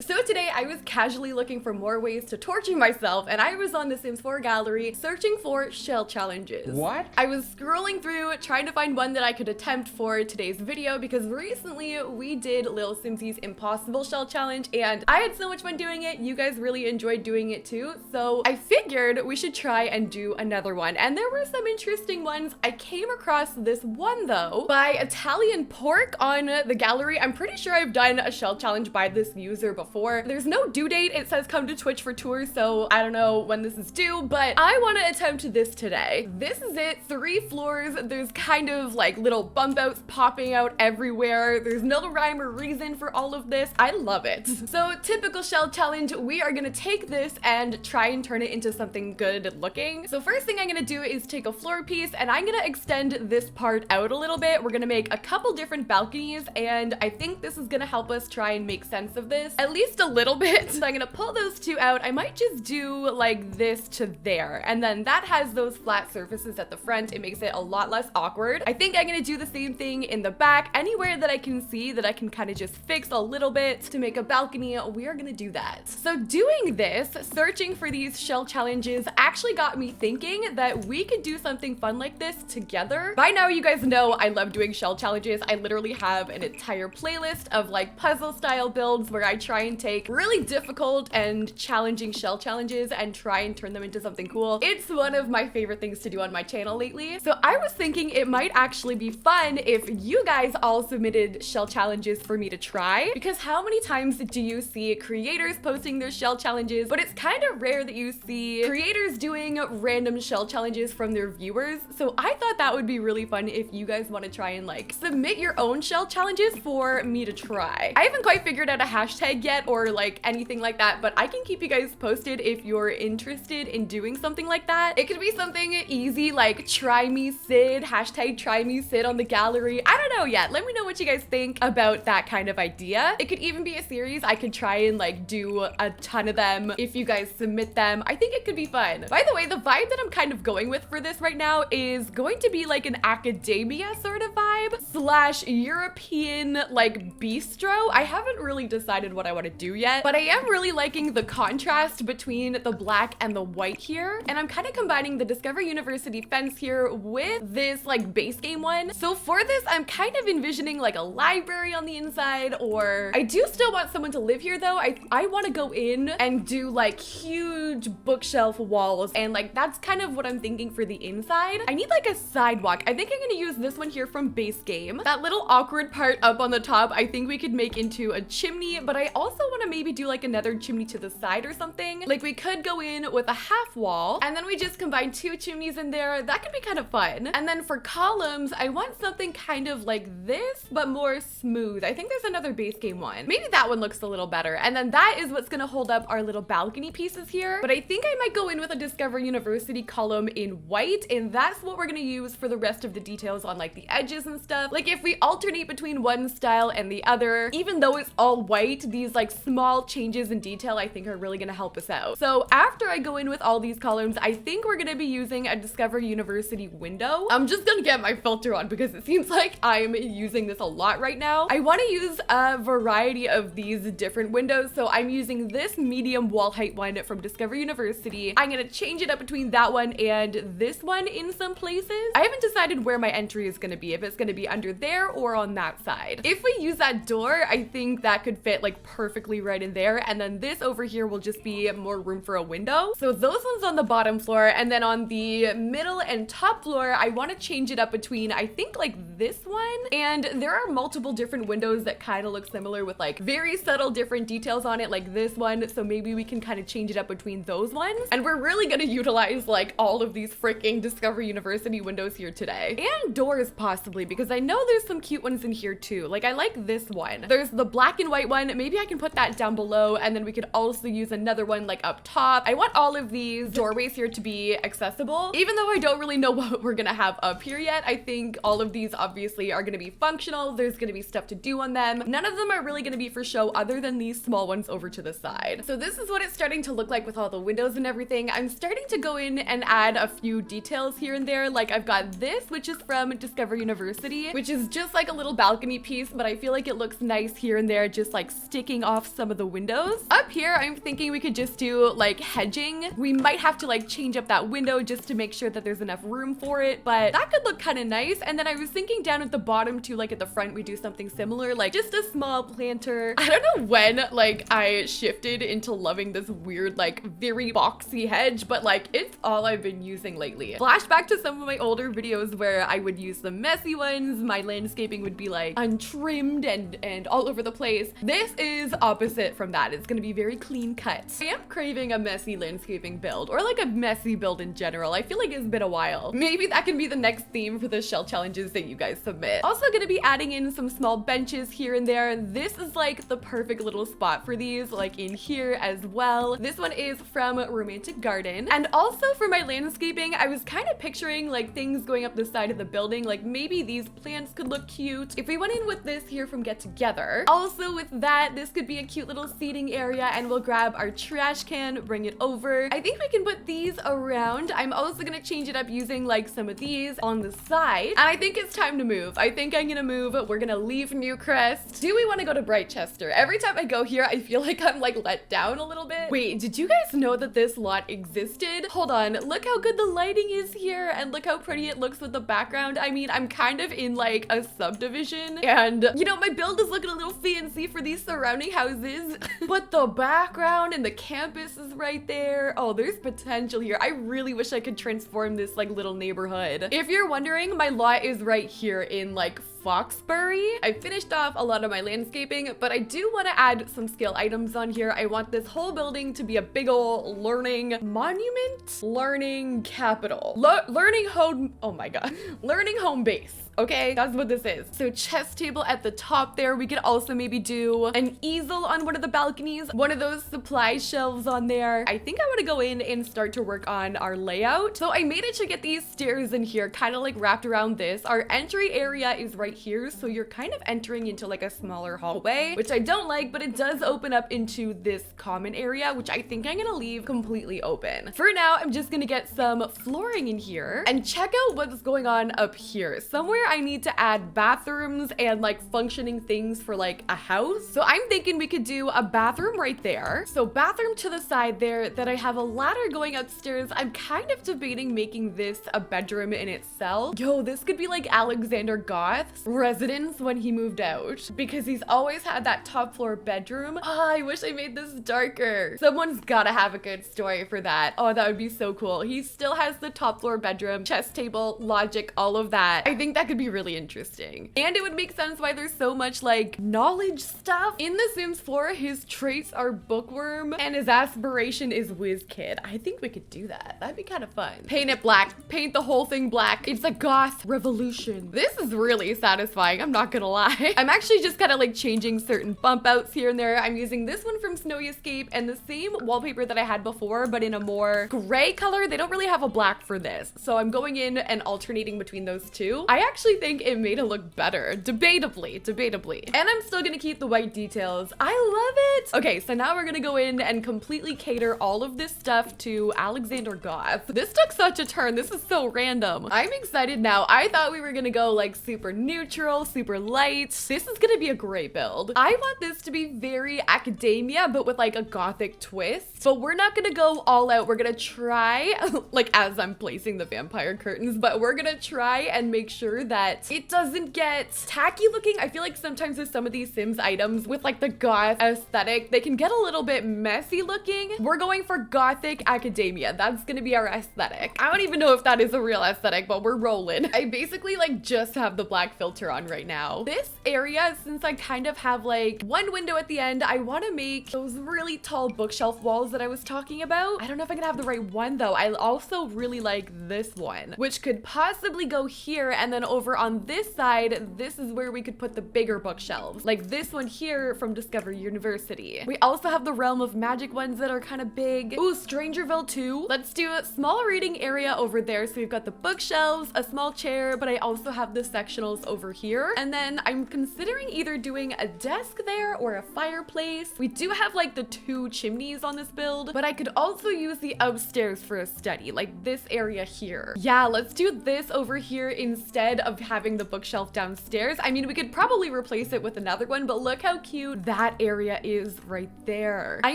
So today I was casually looking for more ways to torture myself, and I was on the Sims 4 gallery searching for shell challenges. What? I was scrolling through trying to find one that I could attempt for today's video because recently we did Lil Simsy's Impossible Shell Challenge and I had so much fun doing it. You guys really enjoyed doing it too, so I figured we should try and do another one. And there were some interesting ones. I came across this one though by Italian Pork on the gallery. I'm pretty sure I've done a shell challenge by this user before. There's no due date. It says come to Twitch for tours, so I don't know when this is due, but I want to attempt this today. This is it. 3 floors. There's kind of like little bump outs popping out everywhere. There's no rhyme or reason for all of this. I love it. So typical shell challenge, we are gonna take this and try and turn it into something good looking. So first thing I'm gonna do is take a floor piece and I'm gonna extend this part out a little bit. We're gonna make a couple different balconies and I think this is gonna help us try and make sense of this at least a little bit. So I'm gonna pull those two out. I might just do like this to there, and then that has those flat surfaces at the front. It makes it a lot less awkward. I think I'm gonna do the same thing in the back. Anywhere that I can see that I can kind of just fix a little bit to make a balcony, we are gonna do that. So doing this, searching for these shell challenges actually got me thinking that we could do something fun like this together. By now you guys know I love doing shell challenges. I literally have an entire playlist of like puzzle style builds where I try and take really difficult and challenging shell challenges and try and turn them into something cool. It's one of my favorite things to do on my channel lately. So I was thinking it might actually be fun if you guys all submitted shell challenges for me to try, because how many times do you see creators posting their shell challenges, but it's kind of rare that you see creators doing random shell challenges from their viewers. So I thought that would be really fun if you guys want to try and like submit your own shell challenges for me to try. I haven't quite figured out a hashtag yet or like anything like that, but I can keep you guys posted if you're interested in doing something like that. It could be something easy like try me Sid, hashtag try me Sid on the gallery. I don't know yet. Let me know what you guys think about that kind of idea. It could even be a series. I could try and like do a ton of them if you guys submit them. I think it could be fun. By the way, the vibe that I'm kind of going with for this right now is going to be like an academia sort of vibe slash European like bistro. I haven't really decided what I want to do yet, but I am really liking the contrast between the black and the white here. And I'm kind of combining the Discover University fence here with this like base game one. So for this, I'm kind of envisioning like a library on the inside, or I do still want someone to live here though. I want to go in and do like huge bookshelf walls, and like that's kind of what I'm thinking for the inside. I need like a sidewalk. I think I'm gonna use this one here from base game. That little awkward part up on the top, I think we could make into a chimney, but I also want to maybe do like another chimney to the side or something. Like we could go in with a half wall and then we just combine 2 chimneys in there. That could be kind of fun. And then for columns, I want something kind of like this, but more smooth. I think there's another base game one. Maybe that one looks a little better. And then that is what's gonna hold up our little balcony pieces here. But I think I might go in with a Discover University column in white, and that's what we're gonna use for the rest of the details on like the edges and stuff. Like if we alternate between one style and the other, even though it's all white, these like small changes in detail I think are really gonna help us out. So after I go in with all these columns, I think we're gonna be using a Discover University window. I'm just gonna get my filter on because it seems like I'm using this a lot right now. I want to use a variety of these different windows, so I'm using this medium wall height one from Discover University. I'm gonna change it up between that one and this one in some places. I haven't decided where my entry is gonna be, if it's gonna be under there or on that side. If we use that door, I think that could fit like perfectly right in there, and then this over here will just be more room for a window. So those ones on the bottom floor, and then on the middle and top floor, I want to change it up between I think like this one, and there are multiple different windows that kind of look similar with like very subtle different details on it like this one, so maybe we can kind of change it up between those ones. And we're really going to utilize like all of these freaking Discover University windows here today, and doors possibly, because I know there's some cute ones in here too. Like I like this one. There's the black and white one. Maybe I can put that down below, and then we could also use another one like up top. I want all of these doorways here to be accessible, even though I don't really know what we're gonna have up here yet. I think all of these obviously are gonna be functional. There's gonna be stuff to do on them. None of them are really gonna be for show other than these small ones over to the side. So this is what it's starting to look like with all the windows and everything. I'm starting to go in and add a few details here and there. Like I've got this, which is from Discover University, which is just like a little balcony piece, but I feel like it looks nice here and there, just like sticking off some of the windows. Up here, I'm thinking we could just do like hedging. We might have to like change up that window just to make sure that there's enough room for it, but that could look kind of nice. And then I was thinking down at the bottom too, like at the front, we do something similar, like just a small planter. I don't know when like I shifted into loving this weird, like very boxy hedge, but like it's all I've been using lately. Flashback to some of my older videos where I would use the messy ones. My landscaping would be like untrimmed and all over the place. This is opposite from that. It's gonna be very clean cut. I am craving a messy landscaping build, or like a messy build in general. I feel like it's been a while. Maybe that can be the next theme for the shell challenges that you guys submit. Also gonna be adding in some small benches here and there. This is like the perfect little spot for these, like in here as well. This one is from Romantic Garden. And also for my landscaping, I was kind of picturing like things going up the side of the building, like maybe these plants could look cute if we went in with this here from Get Together. Also with that, this could be a cute little seating area, and we'll grab our trash can, bring it over. I think we can put these around. I'm also gonna change it up using like some of these on the side. And I think it's time to move. I think I'm gonna move. We're gonna leave Newcrest. Do we want to go to Brightchester? Every time I go here, I feel like I'm like let down a little bit. Wait, did you guys know that this lot existed? Hold on, look how good the lighting is here, and look how pretty it looks with the background. I mean, I'm kind of in like a subdivision, and you know, my build is looking a little fancy for these surrounding houses, but the background and the campus is right there. Oh, there's potential here. I really wish I could transform this like little neighborhood. If you're wondering, my lot is right here in like Foxbury. I finished off a lot of my landscaping, but I do want to add some skill items on here. I want this whole building to be a big ol' learning monument, learning capital, learning home. Oh my god, learning home base. Okay, that's what this is. So chess table at the top there. We could also maybe do an easel on one of the balconies, one of those supply shelves on there. I think I want to go in and start to work on our layout. So I made it to get these stairs in here, kind of like wrapped around this. Our entry area is right here, so you're kind of entering into like a smaller hallway, which I don't like, but it does open up into this common area, which I think I'm gonna leave completely open. For now, I'm just gonna get some flooring in here and check out what's going on up here. Somewhere I need to add bathrooms and like functioning things for like a house. So I'm thinking we could do a bathroom right there. So bathroom to the side there, that I have a ladder going upstairs. I'm kind of debating making this a bedroom in itself. Yo, this could be like Alexander Goth's residence when he moved out, because he's always had that top floor bedroom. Oh, I wish I made this darker. Someone's gotta have a good story for that. Oh, that would be so cool. He still has the top floor bedroom, chess table, logic, all of that. I think that could be really interesting. And it would make sense why there's so much like knowledge stuff. In The Sims 4, his traits are bookworm and his aspiration is whiz kid. I think we could do that. That'd be kind of fun. Paint it black. Paint the whole thing black. It's a goth revolution. This is really satisfying, I'm not gonna lie. I'm actually just kind of like changing certain bump outs here and there. I'm using this one from Snowy Escape and the same wallpaper that I had before, but in a more gray color. They don't really have a black for this, so I'm going in and alternating between those two. I actually think it made it look better, debatably. And I'm still gonna keep the white details. I love it. Okay, so now we're gonna go in and completely cater all of this stuff to Alexander Goth. This took such a turn. This is so random. I'm excited now. I thought we were gonna go like super neutral, super light. This is gonna be a great build. I want this to be very academia, but with like a gothic twist. But we're not gonna go all out. We're gonna try, like as I'm placing the vampire curtains, but we're gonna try and make sure that it doesn't get tacky looking. I feel like sometimes with some of these Sims items with like the goth aesthetic, they can get a little bit messy looking. We're going for gothic academia. That's gonna be our aesthetic. I don't even know if that is a real aesthetic, but we're rolling. I basically like just have the black filter on right now. This area, since I kind of have like one window at the end, I want to make those really tall bookshelf walls that I was talking about. I don't know if I'm gonna have the right one though. I also really like this one, which could possibly go here, and then over on this side, this is where we could put the bigger bookshelves, like this one here from Discover University. We also have the Realm of Magic ones that are kind of big. Ooh, Strangerville too. Let's do a small reading area over there. So we've got the bookshelves, a small chair, but I also have the sectionals over over here. And then I'm considering either doing a desk there or a fireplace. We do have like the 2 chimneys on this build, but I could also use the upstairs for a study, like this area here. Yeah, let's do this over here instead of having the bookshelf downstairs. I mean, we could probably replace it with another one, but look how cute that area is right there. I'm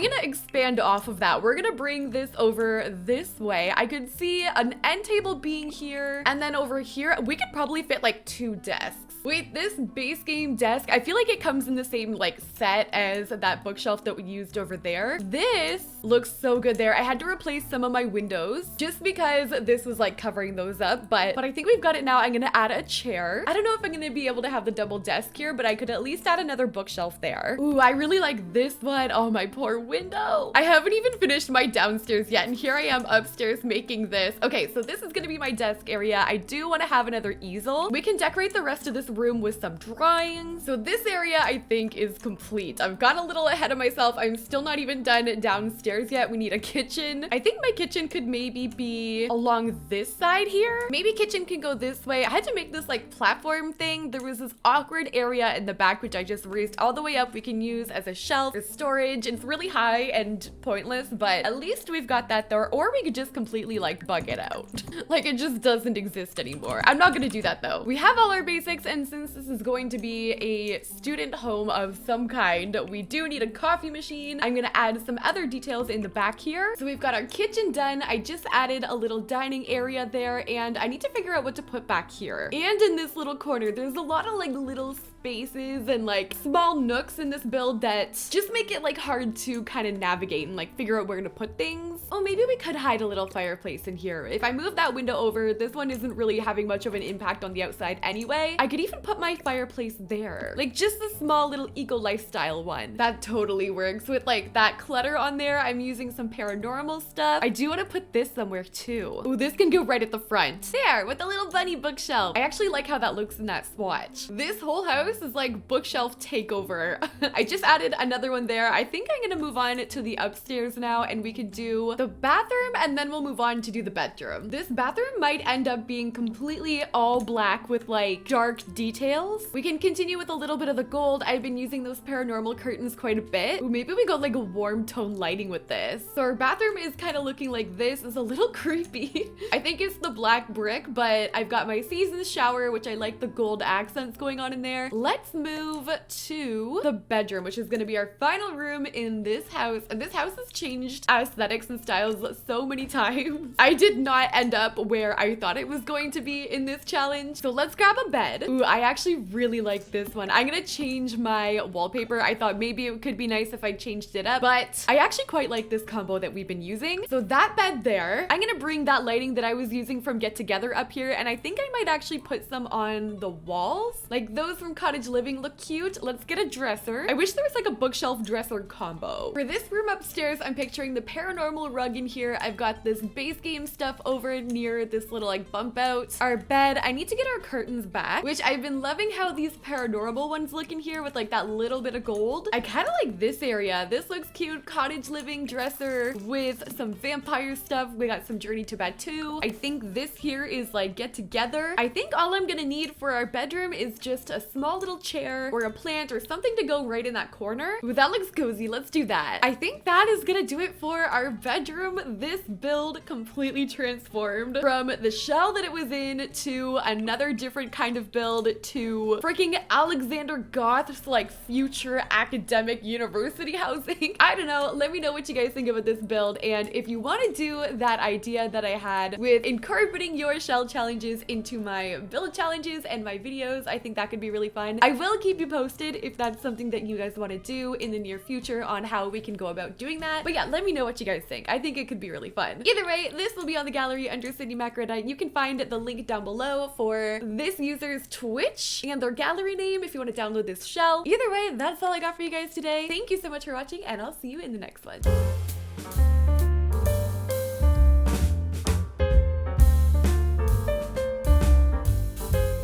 gonna expand off of that. We're gonna bring this over this way. I could see an end table being here, and then over here, we could probably fit like 2 desks. Wait, this base game desk, I feel like it comes in the same like set as that bookshelf that we used over there. This looks so good there. I had to replace some of my windows just because this was like covering those up, but I think we've got it now. I'm gonna add a chair. I don't know if I'm gonna be able to have the double desk here, but I could at least add another bookshelf there. Ooh, I really like this one. Oh, my poor window. I haven't even finished my downstairs yet, and here I am upstairs making this. Okay, so this is gonna be my desk area. I do want to have another easel. We can decorate the rest of this room with some drawings. So this area I think is complete. I've gone a little ahead of myself. I'm still not even done downstairs yet. We need a kitchen. I think my kitchen could maybe be along this side here. Maybe kitchen can go this way. I had to make this like platform thing. There was this awkward area in the back which I just raised all the way up. We can use as a shelf or storage. It's really high and pointless, but at least we've got that there. Or we could just completely like bug it out. Like it just doesn't exist anymore. I'm not gonna do that though. We have all our basics, and since this is going to be a student home of some kind, we do need a coffee machine. I'm gonna add some other details in the back here. So we've got our kitchen done. I just added a little dining area there, and I need to figure out what to put back here. And in this little corner, there's a lot of like little spaces and like small nooks in this build that just make it like hard to kind of navigate and like figure out where to put things. Oh, maybe we could hide a little fireplace in here. If I move that window over, this one isn't really having much of an impact on the outside anyway. I could even put my fireplace there, like just a small little eco lifestyle one. That totally works with like that clutter on there. I'm using some paranormal stuff. I do want to put this somewhere too. Oh, this can go right at the front there with the little bunny bookshelf. I actually like how that looks in that swatch. This whole house is like bookshelf takeover. I just added another one there. I think I'm gonna move on to the upstairs now, and we could do the bathroom, and then we'll move on to do the bedroom. This bathroom might end up being completely all black with like dark details. We can continue with a little bit of the gold. I've been using those paranormal curtains quite a bit. Ooh, maybe we go like a warm tone lighting with this. So our bathroom is kind of looking like this. It's a little creepy. I think it's the black brick, but I've got my seasons shower, which I like the gold accents going on in there. Let's move to the bedroom, which is going to be our final room in this house. And this house has changed aesthetics and styles so many times. I did not end up where I thought it was going to be in this challenge. So let's grab a bed. Ooh, I actually really like this one. I'm going to change my wallpaper. I thought maybe it could be nice if I changed it up, but I actually quite like this combo that we've been using. So that bed there, I'm going to bring that lighting that I was using from Get Together up here, and I think I might actually put some on the walls. Like those from Cottage Living look cute. Let's get a dresser. I wish there was like a bookshelf dresser combo. For this room upstairs, I'm picturing the paranormal rug in here. I've got this base game stuff over near this little like bump out. Our bed, I need to get our curtains back, which I've been loving how these paranormal ones look in here with like that little bit of gold. I kind of like this area. This looks cute. Cottage Living dresser with some vampire stuff. We got some Journey to Bed too. I think this here is like Get Together. I think all I'm gonna need for our bedroom is just a small little chair or a plant or something to go right in that corner. Ooh, that looks cozy. Let's do that. I think that is gonna do it for our bedroom. This build completely transformed from the shell that it was in to another different kind of build to freaking Alexander Goth's like future academic university housing. I don't know. Let me know what you guys think about this build, and if you want to do that idea that I had with incorporating your shell challenges into my build challenges and my videos, I think that could be really fun. I will keep you posted if that's something that you guys want to do in the near future on how we can go about doing that. But yeah, let me know what you guys think. I think it could be really fun. Either way, this will be on the gallery under Sydneymacoretta. You can find the link down below for this user's Twitch and their gallery name if you want to download this shell. Either way, that's all I got for you guys today. Thank you so much for watching, and I'll see you in the next one.